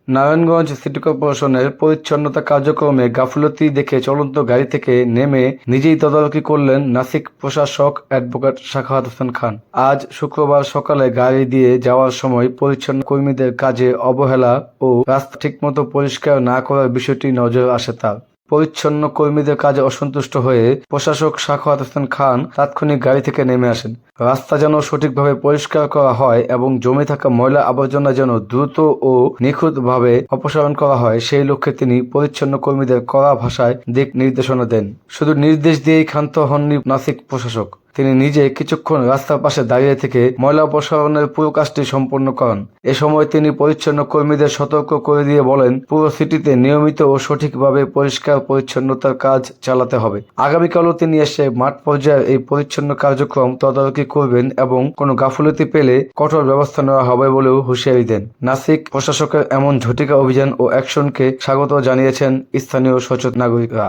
Narayanganj city কর্পোরেশনের পরিচ্ছন্নতা কার্যক্রমে গাফিলতি দেখে চলন্ত গাড়ি থেকে নেমে নিজেই তদারকি করলেন নাসিক প্রশাসক অ্যাডভোকেট সাখাওয়াত হোসেন খান। আজ শুক্রবার সকালে গাড়ি দিয়ে যাওয়ার সময় পরিচ্ছন্ন কর্মীদের কাজে অবহেলা ও রাস্তা ঠিকমতো পরিষ্কার না করার বিষয়টি নজরে আসে তার। পরিচ্ছন্ন কর্মীদের কাজে অসন্তুষ্ট হয়ে প্রশাসক সাখাওয়াত হোসেন খান তাৎক্ষণিক গাড়ি থেকে নেমে আসেন। রাস্তা যেন সঠিকভাবে পরিষ্কার করা হয় এবং জমে থাকা ময়লা আবর্জনা যেন দ্রুত ও নিখুঁতভাবে অপসারণ করা হয়, সেই লক্ষ্যে তিনি পরিচ্ছন্ন কর্মীদের কড়া ভাষায় দিক নির্দেশনা দেন। শুধু নির্দেশ দিয়েই ক্ষান্ত হননি নাসিক প্রশাসক, তিনি নিজে কিছুক্ষণ রাস্তার পাশে দাঁড়িয়ে থেকে ময়লা অপসারণের পুরো কাজটি সম্পন্ন করেন। এ সময় তিনি পরিচ্ছন্ন কর্মীদের সতর্ক করে দিয়ে বলেন, পুরো সিটিতে নিয়মিত ও সঠিকভাবে পরিষ্কার পরিচ্ছন্নতার কাজ চালাতে হবে। আগামীকালও তিনি এসে মাঠ পর্যায়ে এই পরিচ্ছন্ন কার্যক্রম তদারকি করবেন এবং কোনো গাফিলতি পেলে কঠোর ব্যবস্থা নেওয়া হবে বলেও হুঁশিয়ারি দেন। নাসিক প্রশাসকের এমন ঝটিকা অভিযান ও অ্যাকশনকে স্বাগত জানিয়েছেন স্থানীয় সচেতন নাগরিকরা।